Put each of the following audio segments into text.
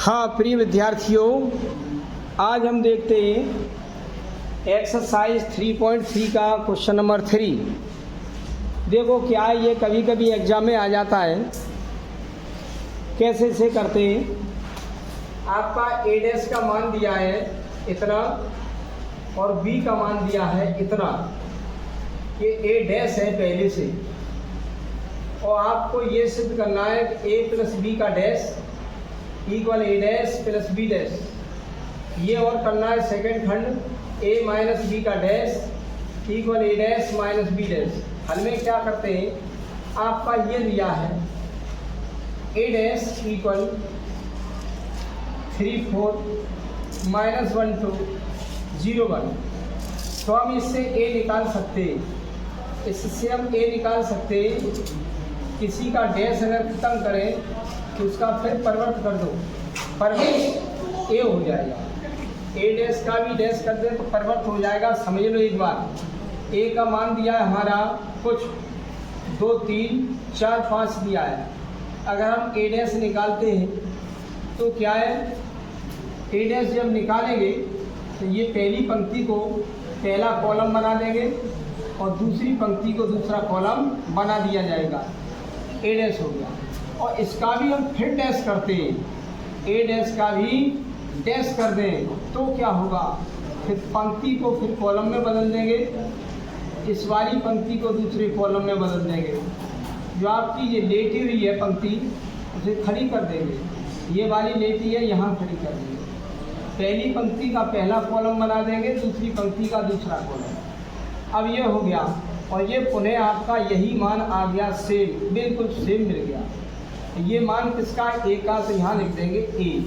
हाँ प्रिय विद्यार्थियों, आज हम देखते हैं एक्सरसाइज 3.3 का क्वेश्चन नंबर 3। देखो क्या है, ये कभी कभी एग्जाम में आ जाता है। कैसे से करते हैं, आपका ए डैश का मान दिया है इतना और बी का मान दिया है इतना। ये ए डैश है पहले से, और आपको ये सिद्ध करना है कि ए प्लस बी का डैश इक्वल ए डैश प्लस बी डैश। ये और करना है सेकंड खंड, ए माइनस बी का डैश इक्वल ए डैश माइनस बी डैश। हल में क्या करते हैं, आपका ये दिया है ए डैश इक्वल 3 4 माइनस 1 2 0 1। तो हम इससे ए निकाल सकते हैं, इससे हम ए निकाल सकते हैं। किसी का डैश अगर खत्म करें तो उसका फिर परिवर्त कर दो, परिवर्त ए हो जाएगा। ए डैश का भी डैश कर दे तो परिवर्त हो जाएगा। समझ लो एक बार, ए का मान दिया है हमारा कुछ 2 3 4 5 दिया है। अगर हम ए डैश निकालते हैं तो क्या है, ए डैश जब निकालेंगे तो ये पहली पंक्ति को पहला कॉलम बना देंगे और दूसरी पंक्ति को दूसरा कॉलम बना दिया जाएगा। ए डैश हो गया। और इसका भी हम फिर डैश करते हैं, ए डैश का भी डैश कर दें तो क्या होगा, फिर पंक्ति को फिर कॉलम में बदल देंगे, इस वाली पंक्ति को दूसरे कॉलम में बदल देंगे। जो आपकी ये लेटी हुई है पंक्ति उसे खड़ी कर देंगे, ये वाली लेटी है यहाँ खड़ी कर देंगे। पहली पंक्ति का पहला कॉलम बना देंगे, दूसरी पंक्ति का दूसरा कॉलम। अब ये हो गया और ये पुनः आपका यही मान आ गया, सेम बिल्कुल सेम मिल गया। ये मान किसका, ए का, तो यहाँ लिख देंगे ए,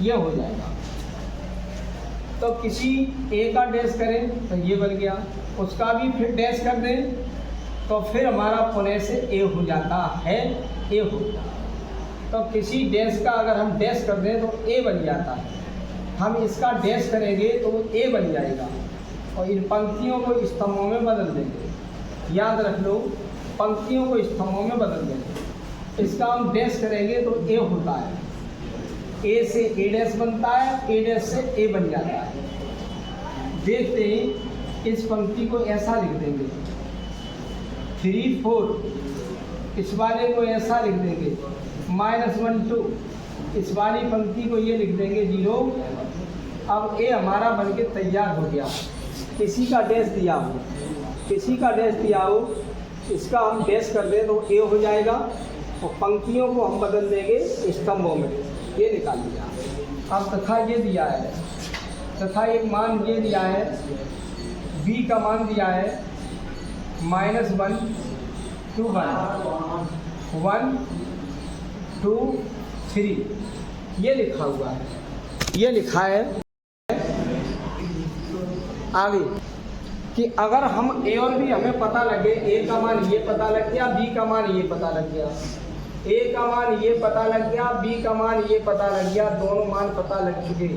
ये हो जाएगा। तो किसी ए का डैश करें तो ये बन गया, उसका भी फिर डैश कर दें तो फिर हमारा पुनः से ए हो जाता है, ए हो गया। तो किसी डैश का अगर हम डैश कर दें तो ए बन जाता है, हम इसका डैश करेंगे तो वो ए बन जाएगा। और इन पंक्तियों को स्तंभों में बदल देंगे। याद रख लो, पंक्तियों को स्तंभों में बदल देंगे। इसका हम डैश करेंगे तो ए होता है, ए से ए डैश बनता है, ए डैश से ए बन जाता है। देखते हैं, इस पंक्ति को ऐसा लिख देंगे 3 4, इस वाले को ऐसा लिख देंगे -1 2, इस वाली पंक्ति को ये लिख देंगे 0। अब ए हमारा बनके तैयार हो गया। किसी का डैश दिया हो, किसी का डैश दिया हो, इसका हम डैश कर दें तो ए हो जाएगा और पंक्तियों को हम बदल देंगे स्तंभों में, ये निकाल दिया। अब तथा ये दिया है, तथा एक मान ये दिया है, बी का मान दिया है -1 2 1 2 3, ये लिखा हुआ है, ये लिखा है आगे कि अगर हम ए और बी हमें पता लगे, ए का मान ये पता लग गया, बी का मान ये पता लग गया, ए का मान ये पता लग गया, बी का मान ये पता लग गया, दोनों मान पता लग चुके।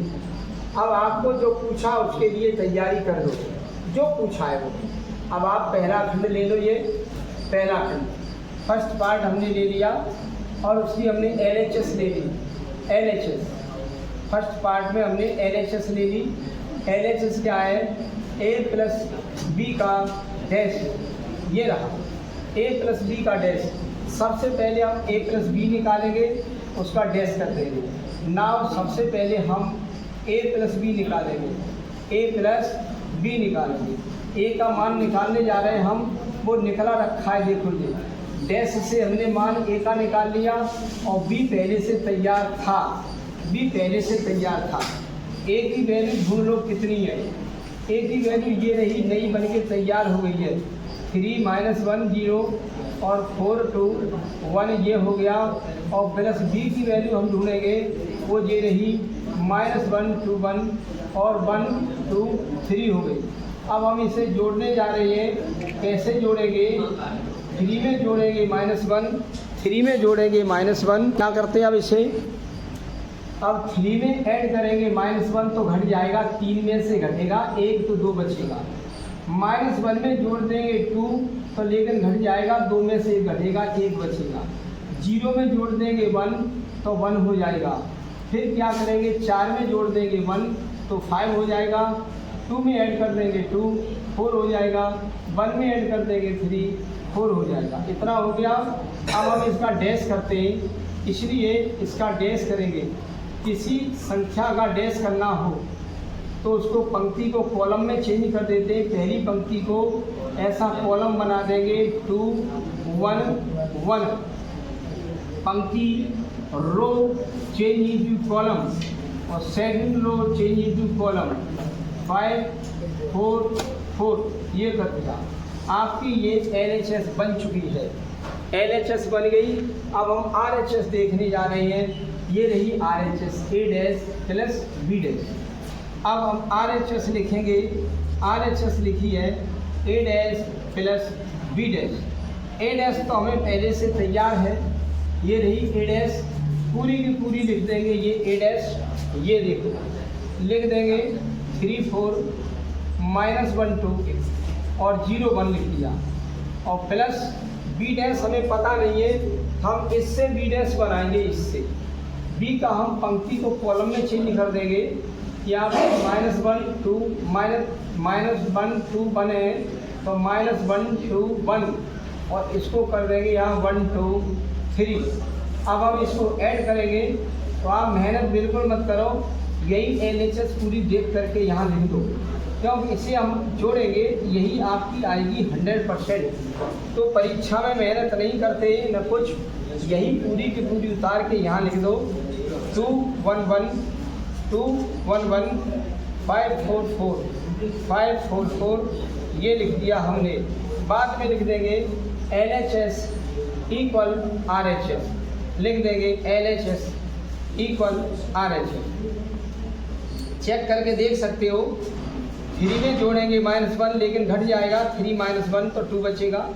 अब आपको जो पूछा उसके लिए तैयारी कर लो, जो पूछा है वो। अब आप पहला खंड ले लो, ये पहला खंड फर्स्ट पार्ट हमने ले लिया और उसकी हमने LHS ले ली। LHS फर्स्ट पार्ट में हमने LHS ले ली। LHS क्या है, ए प्लस बी का डैश, ये रहा ए प्लस बी का डैश। सबसे पहले हम ए प्लस बी निकालेंगे, उसका डैश कर देंगे। नाउ सबसे पहले हम ए प्लस बी निकालेंगे, ए प्लस बी निकालेंगे। ए का मान निकालने जा रहे हैं हम, वो निकला रखा है, देखो ये डैश से हमने मान ए का निकाल लिया और बी पहले से तैयार था, बी पहले से तैयार था। ए की वैल्यू ढूंढ लो कितनी है, ए की वैल्यू ये रही, नई बन के तैयार हो गई है 3 -1 0 और 4 2 1, ये हो गया। और प्लस बी की वैल्यू हम ढूंढेंगे, वो ये रही -1 2 1 और 1 2 3 हो गई। अब हम इसे जोड़ने जा रहे हैं, कैसे जोड़ेंगे, 3 में जोड़ेंगे -1, 3 में जोड़ेंगे -1। क्या करते हैं अब इसे, अब 3 में ऐड करेंगे -1 तो घट जाएगा, 3 में से घटेगा 1 तो 2 बचेगा। -1 में जोड़ देंगे 2 तो लेकिन घट जाएगा, 2 में से 1 घटेगा, 1 बचेगा। 0 में जोड़ देंगे 1 तो 1 हो जाएगा। फिर क्या करेंगे, 4 में जोड़ देंगे 1 तो 5 हो जाएगा, 2 में ऐड कर देंगे 2 4 हो जाएगा, 1 में ऐड कर देंगे 3 4 हो जाएगा। इतना हो गया। अब हम इसका डैश करते हैं, इसलिए इसका डैश करेंगे। किसी संख्या का डैश करना हो तो उसको पंक्ति को कॉलम में चेंज कर देते हैं। पहली पंक्ति को ऐसा कॉलम बना देंगे 2 1 1, पंक्ति रो चेंज इनटू कॉलम और second row change into column 5 4 4, ये कर दिया। आपकी ये LHS बन चुकी है, LHS बन गई। अब हम RHS देखने जा रहे हैं। ये रही RHS, A dash plus B dash. अब हम RHS लिखेंगे, RHS लिखी है A dash plus B dash. A dash तो हमें पहले से तैयार है, ये रही A डैश, पूरी की पूरी लिख देंगे। ये A डैश, ये देखो लिख देंगे 3 4 -1 2 और 0 1 लिख दिया। और प्लस B डैश हमें पता नहीं है, हम इससे B डैश बनाएंगे। इससे B का हम पंक्ति को कॉलम में चेंज कर देंगे। या -1 2 -1 2 बने तो -1 2 1 और इसको कर देंगे यहाँ 1 2 3। अब हम इसको ऐड करेंगे, तो आप मेहनत बिल्कुल मत करो, यही LHS पूरी देख करके यहाँ लिख दो, क्योंकि इसे हम जोड़ेंगे, यही आपकी आएगी 100%। तो परीक्षा में मेहनत नहीं करते न कुछ, यही पूरी की पूरी उतार के यहाँ लिख दो। 2 1 1 2 1 1 5 4 4 5 4 4, ये लिख दिया हमने। बाद में लिख देंगे LHS इक्वल RHS, लिख देंगे LHS इक्वल RHS। चेक करके देख सकते हो, 3 में जोड़ेंगे -1 लेकिन घट जाएगा, 3 -1 तो 2 बचेगा।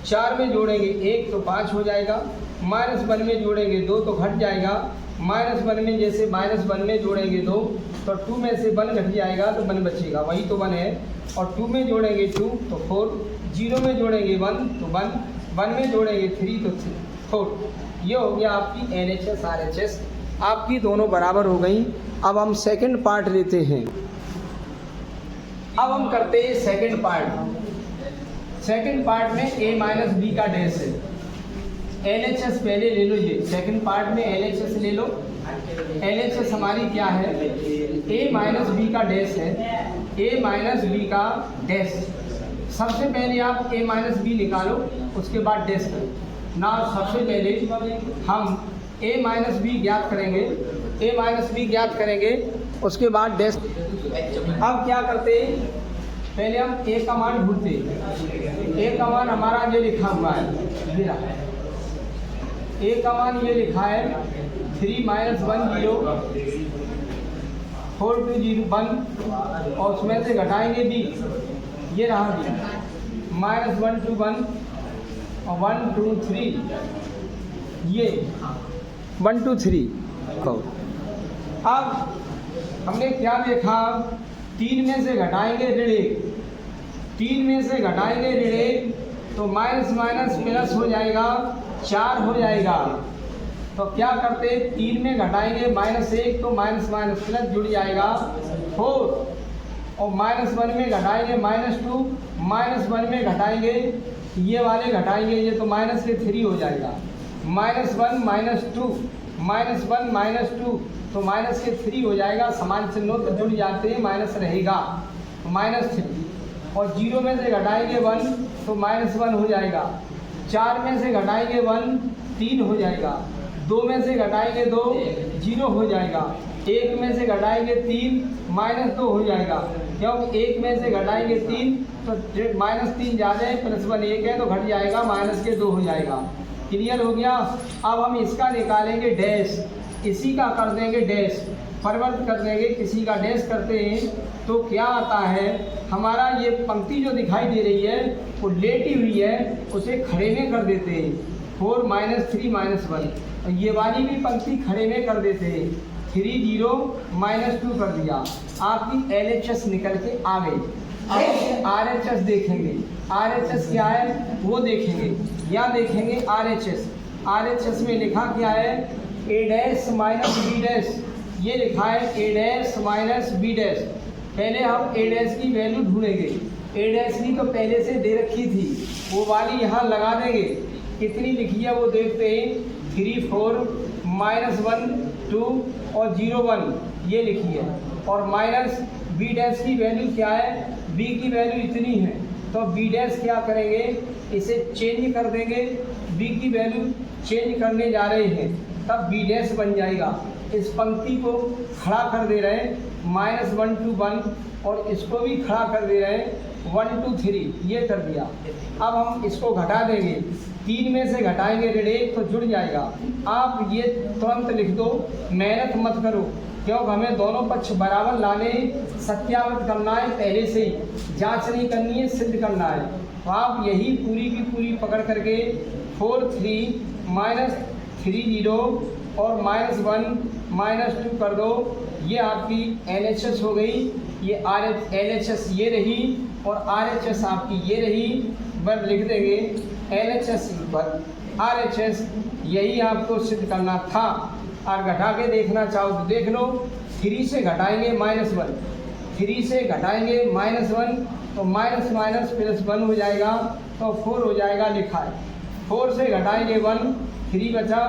4 में जोड़ेंगे 1 तो 5 हो जाएगा, -1 में जोड़ेंगे 2 तो घट जाएगा। -1 में जैसे -1 में जोड़ेंगे 2 तो 2 में से 1 घट जाएगा तो 1 बचेगा, वही तो 1 है। और 2 में जोड़ेंगे 2 तो 4, 0 में जोड़ेंगे 1 तो 1, 1 में जोड़ेंगे 3 तो 4। ये हो गया आपकी LHS RHS, आपकी दोनों बराबर हो गई। अब हम सेकंड पार्ट लेते हैं। अब हम करते हैं सेकंड पार्ट। सेकंड पार्ट में A - B का डैश है। LHS पहले ले लो, ये सेकंड पार्ट में LHS ले लो। LHS हमारी क्या है, A - B का डैश है, A - B का डैश। सबसे पहले आप A - B निकालो, उसके बाद डैश करो ना। सबसे पहले हम A - B ज्ञात करेंगे, A - B ज्ञात करेंगे, उसके बाद डैश। अब क्या करते हैं, पहले हम A का मान ढूंढते हैं। A का मान हमारा ये लिखा हुआ है, मेरा A का मान ये लिखा है 3 - 1 0 4 2 0 1, और उसमें से घटाएंगे B, ये रहा B, -1 2 1 और 1 2 3, ये 1 2 3 को। अब हमने क्या देखा, 3 में से घटाएंगे ऋण 1, 3 में से घटाएंगे ऋण 1 तो माइनस माइनस प्लस हो जाएगा, 4 हो जाएगा। तो क्या करते, 3 में घटाएंगे -1 तो माइनस माइनस प्लस जुड़ जाएगा 4, और -1 में घटाएंगे -2, -1 में घटाएंगे ये वाले घटाएंगे, ये तो माइनस के 3 हो जाएगा। -1 -2 -1 -2 तो माइनस के 3 हो जाएगा। समान चिन्हों तो जुड़ जाते हैं, माइनस रहेगा तो -3, और 0 में से घटाएंगे 1 तो -1 हो जाएगा। 4 में से घटाएंगे 1 3 हो जाएगा। 2 में से घटाएंगे 2 0 हो जाएगा। 1 में से घटाएंगे 3 -2 हो जाएगा, क्योंकि 1 में से घटाएंगे 3 तो -3 ज़्यादा है, +1 1 है तो घट जाएगा, -2 हो जाएगा। क्लियर हो गया। अब हम इसका निकालेंगे डैश, इसी का कर देंगे डैश, परिवर्त कर देंगे, किसी का डैश करते हैं तो क्या आता है हमारा, ये पंक्ति जो दिखाई दे रही है वो लेटी हुई है, उसे खड़े में कर देते हैं 4 -3 -1, और ये वाली भी पंक्ति खड़े में कर देते हैं 3 0 -2 कर दिया। आपकी LHS निकल के आ गई। अब RHS देखेंगे, RHS क्या है वो देखेंगे, या देखेंगे RHS। RHS में लिखा क्या है, A डैश -B डैश ये लिखा है ए डैश माइनस बी डैश। पहले हम ए डैश की वैल्यू ढूंढेंगे। ए डैश की तो पहले से दे रखी थी, वो वाली यहाँ लगा देंगे। कितनी लिखी है वो देखते हैं, 3 4 -1 2 और 0 1 ये लिखी है। और माइनस बी डैश की वैल्यू क्या है, बी की वैल्यू इतनी है, तो बी डैश क्या करेंगे, इसे चेंज कर देंगे। बी की वैल्यू चेंज करने जा रहे हैं, तब बी डैश बन जाएगा। इस पंक्ति को खड़ा कर दे रहे हैं -1 2 1 और इसको भी खड़ा कर दे रहे हैं 1 2 3 ये कर दिया। अब हम इसको घटा देंगे, 3 में से घटाएंगे ऋण तो जुड़ जाएगा। आप ये तुरंत लिख दो, मेहनत मत करो, क्योंकि हमें दोनों पक्ष बराबर लाने, सत्यापित करना है, पहले से ही जांच नहीं करनी है, सिद्ध करना है। तो आप यही पूरी की पूरी पकड़ करके 4 3 -3 0 और -1 -2 कर दो। ये आपकी LHS हो गई, ये LHS ये रही और RHS आपकी ये रही। बस लिख देंगे LHS पर RHS, यही आपको सिद्ध करना था। और घटा के देखना चाहो तो देख लो, 3 से घटाएंगे -1, 3 से घटाएंगे -1 तो माइनस माइनस प्लस 1 हो जाएगा, तो 4 हो जाएगा, लिखा है। 4 से घटाएंगे 1, 3 बचा,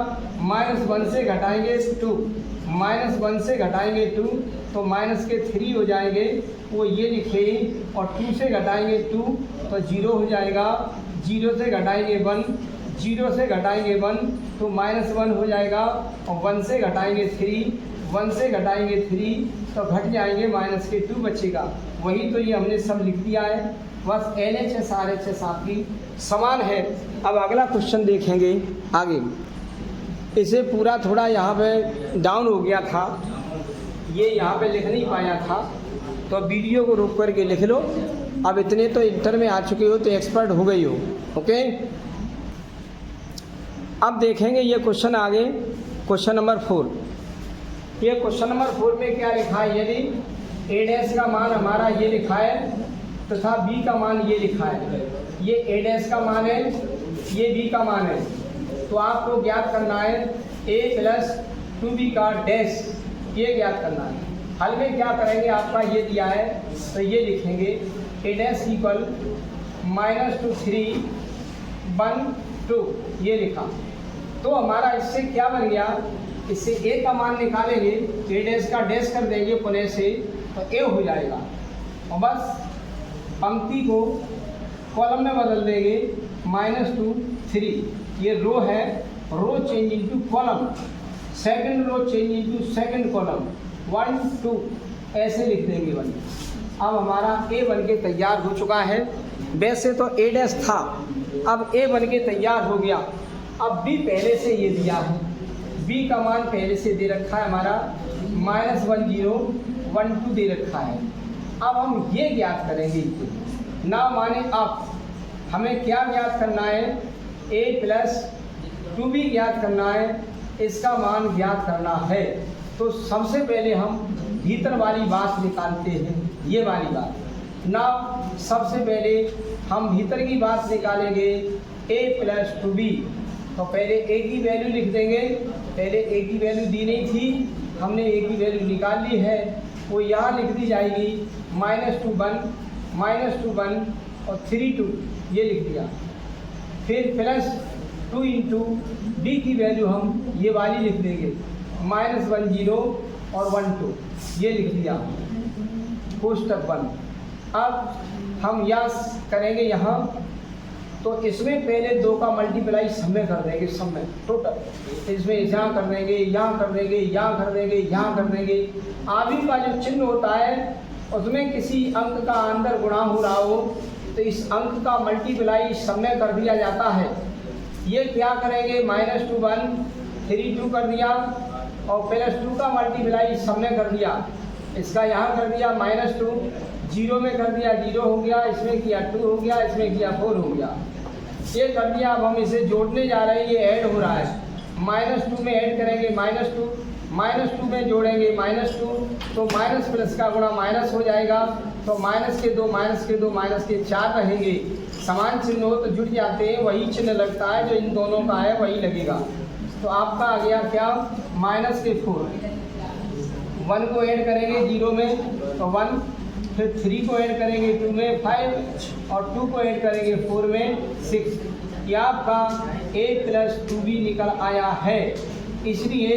-1 से घटाएंगे 2, -1 से घटाएंगे 2 तो माइनस के 3 हो जाएंगे, वो ये लिखे। और 2 से घटाएंगे 2 तो 0 हो जाएगा, 0 से घटाएंगे 1, 0 से घटाएंगे 1 तो -1 हो जाएगा। और 1 से घटाएंगे 3, 1 से घटाएंगे 3 तो घट जाएंगे, माइनस के 2 बचेगा। वही तो ये हमने सब लिख दिया है। बस LHS RHS आपकी समान है। अब अगला क्वेश्चन देखेंगे आगे। इसे पूरा थोड़ा यहाँ पे डाउन हो गया था, ये यहाँ पे लिख नहीं पाया था, तो वीडियो को रोक करके लिख लो। अब इतने तो इंटर में आ चुके हो, तो एक्सपर्ट हो गई हो, ओके। अब देखेंगे ये क्वेश्चन आगे, क्वेश्चन नंबर 4। ये क्वेश्चन नंबर 4 में क्या लिखा है, यदि ए डैश का मान हमारा ये लिखा है तथा बी का मान ये लिखा है। ये ए डैश का मान है, ये बी का मान है, तो आपको ज्ञात करना है a + 2b का डैश, ये ज्ञात करना है। हल में क्या करेंगे, आपका ये दिया है तो ये लिखेंगे a डैश इक्वल -2 3 1 2 ये लिखा। तो हमारा इससे क्या बन गया, इससे a का मान निकालेंगे, a डैश का डैश कर देंगे पुनः से, तो a हो जाएगा। और बस पंक्ति को कॉलम में बदल देंगे, -2 3 ये रो है, row change into column, second row change into second column, 1 2 ऐसे लिख देंगे बन। अब हमारा a बन के तैयार हो चुका है। वैसे तो a डैश था, अब a बन के तैयार हो गया। अब b पहले से ये दिया है, b का मान पहले से दे रखा है हमारा, -1 0 1 2 दे रखा है। अब हम ये ज्ञात करेंगे, ना माने अब हमें क्या ज्ञात करना है, a + 2b ज्ञात करना है, इसका मान ज्ञात करना है। तो सबसे पहले हम भीतर वाली बात निकालते हैं, ये वाली बात ना। सबसे पहले हम भीतर की बात निकालेंगे, a + 2b। तो पहले a की वैल्यू लिख देंगे, पहले a की वैल्यू दी नहीं थी, हमने a की वैल्यू निकाल ली है, वो यहाँ लिख दी जाएगी, -2 1 और 3 2 ये लिख दिया। फिर +2 इंटू b की वैल्यू हम ये वाली लिख देंगे, -1 0 और 1 2 ये लिख दिया, कोष्टक 1। अब हम यह करेंगे यहाँ, तो इसमें पहले 2 का मल्टीप्लाई सब में कर देंगे, सब में टोटल। इसमें यहाँ कर देंगे, यहाँ कर देंगे, यहाँ कर देंगे, यहाँ कर देंगे। आगे का जो चिन्ह होता है उसमें किसी अंक का अंदर गुणा हो रहा हो, तो इस अंक का मल्टीप्लाई सब में कर दिया जाता है। ये क्या करेंगे, -2 1 3 2 कर दिया, और +2 का मल्टीप्लाई सब में कर दिया, इसका यहाँ कर दिया -2, 0 में कर दिया 0 हो गया, इसमें किया 2 हो गया, इसमें किया 4 हो गया, ये कर दिया। अब हम इसे जोड़ने जा रहे हैं, ये ऐड हो रहा है, -2 में ऐड करेंगे -2 में जोड़ेंगे -2, तो माइनस प्लस का गुणा माइनस हो जाएगा, तो -2 -2 4 रहेंगे। समान चिन्ह हो तो जुड़ जाते हैं, वही चिन्ह लगता है जो इन दोनों का है वही लगेगा। तो आपका आ गया क्या, -4 1 को ऐड करेंगे 0 में तो 1, फिर 3 को ऐड करेंगे 2 में 5 और 2 को ऐड करेंगे 4 में 6। ये आपका a प्लस 2b निकल आया है। इसलिए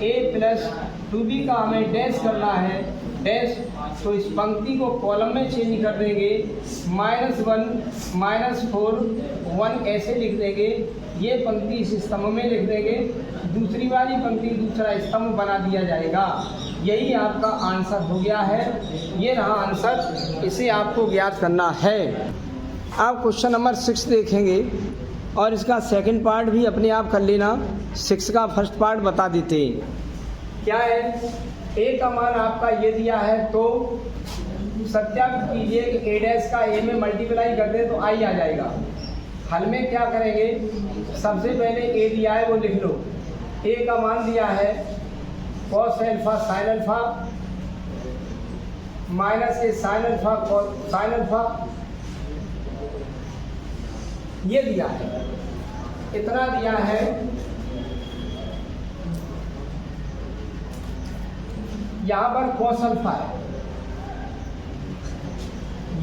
a प्लस 2b का हमें डैश करना है, डैश, तो इस पंक्ति को कॉलम में चेंज कर देंगे, -1 -4 1 ऐसे लिख देंगे। ये पंक्ति इस स्तंभ में लिख देंगे, दूसरी वाली पंक्ति दूसरा स्तंभ बना दिया जाएगा। यही आपका आंसर हो गया है। ये रहा आंसर, इसे आपको ज्ञात करना है। आप क्वेश्चन नंबर 6 देखेंगे और इसका सेकंड पार्ट भी अपने आप कर लेना। 6 का फर्स्ट पार्ट बता देते हैं। क्या है, ए का मान आपका ये दिया है, तो सत्यापित कीजिए कि ए डैश का ए में मल्टीप्लाई कर दे तो आई आ जाएगा। हल में क्या करेंगे, सबसे पहले ए दिया है वो लिख लो। ए का मान दिया है cos alpha sine alpha minus A sine alpha sine alpha, ये दिया है, इतना दिया है। यहाँ पर कॉस अल्फा है,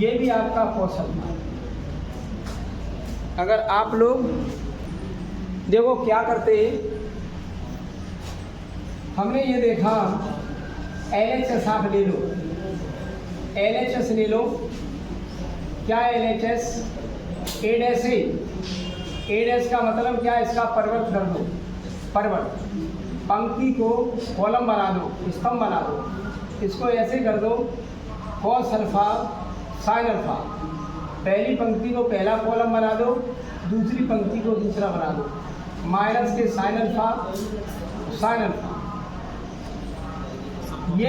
ये भी आपका कॉस अल्फा है। अगर आप लोग देखो क्या करते हैं, हमने ये देखा LHS आप ले लो, LHS ले लो। क्या LHS? ए डैश है, ए डैश का मतलब क्या है, इसका परिवर्त कर दो, परिवर्त, पंक्ति को कॉलम बना दो, स्तंभ बना दो। इसको ऐसे कर दो, कॉस अल्फा साइन अल्फा, पहली पंक्ति को पहला कॉलम बना दो, दूसरी पंक्ति को दूसरा बना दो, माइनस के साइन अल्फा साइन अल्फा, ये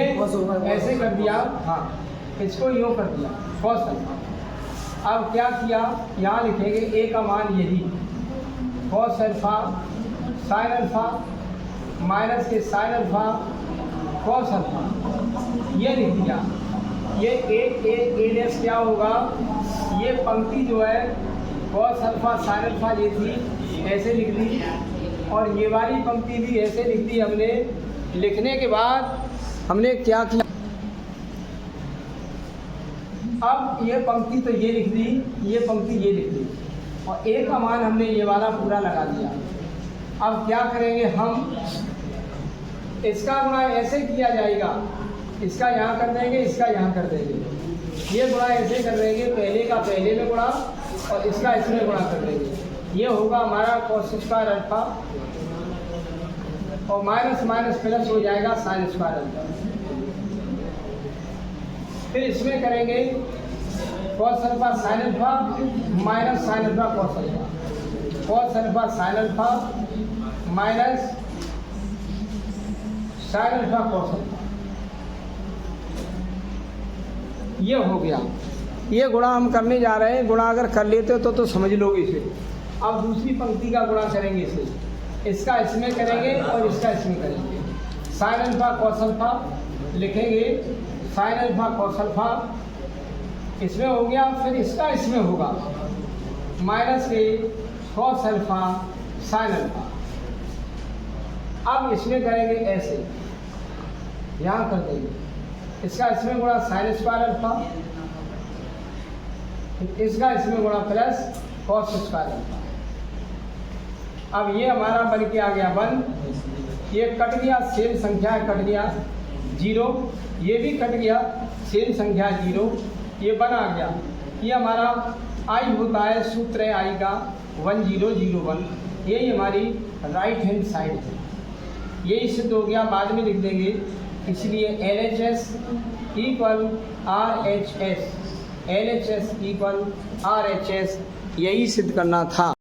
ऐसे कर दिया। हाँ, इसको यूँ कर दिया कॉस अल्फा। अब क्या किया, यहाँ लिखेंगे ए का मान यही, cos alpha sine alpha minus के साइन अल्फा कॉस अल्फा, ये लिख दिया। ये ए डैश क्या होगा, ये पंक्ति जो है कॉस अल्फा साइन अल्फा ये थी, ऐसे लिख दी, और ये वाली पंक्ति भी ऐसे लिख दी हमने। लिखने के बाद हमने क्या किया, अब ये पंक्ति तो ये लिख दी, ये पंक्ति ये लिख दी, और ए का मान हमने ये वाला पूरा लगा दिया। अब क्या करेंगे हम, इसका गुणा ऐसे किया जाएगा, इसका यहाँ कर देंगे, इसका यहाँ कर देंगे। ये गुणा ऐसे कर देंगे, पहले का पहले में गुणा और इसका इसमें गुणा कर देंगे। ये होगा हमारा कॉस स्क्वायर अल्फा, और माइनस माइनस प्लस हो जाएगा साइन स्क्वायर अल्फा। फिर इसमें करेंगे cos alpha sine alpha minus sine alpha cos alpha, cos alpha sine alpha minus sine alpha cos alpha, ये हो गया। ये गुणा हम करने जा रहे हैं। गुणा अगर कर लेते हो तो समझ लोगे इसे। अब दूसरी पंक्ति का गुणा करेंगे इसे, इसका इसमें करेंगे और इसका इसमें करेंगे। साइन अल्फा कॉस अल्फा लिखेंगे, साइन अल्फा कॉस अल्फा इसमें हो गया, फिर इसका इसमें होगा माइनस के कॉस अल्फा साइन अल्फा। अब इसमें करेंगे ऐसे, यहाँ कर देंगे, इसका इसमें गुणा साइन स्क्वायर अल्फा, इसका इसमें गुणा प्लस कॉस स्क्वायर अल्फा। अब ये हमारा बन के आ गया 1, ये कट गया, सेम संख्या कट गया 0, ये भी कट गया, सेम संख्या 0, ये 1 आ गया। ये हमारा आई होता है, सूत्र है आई का 1001, यही हमारी राइट हैंड साइड है। यही सिद्ध हो गया, बाद में लिख देंगे। इसलिए LHS equal RHS, LHS equal RHS, यही सिद्ध करना था।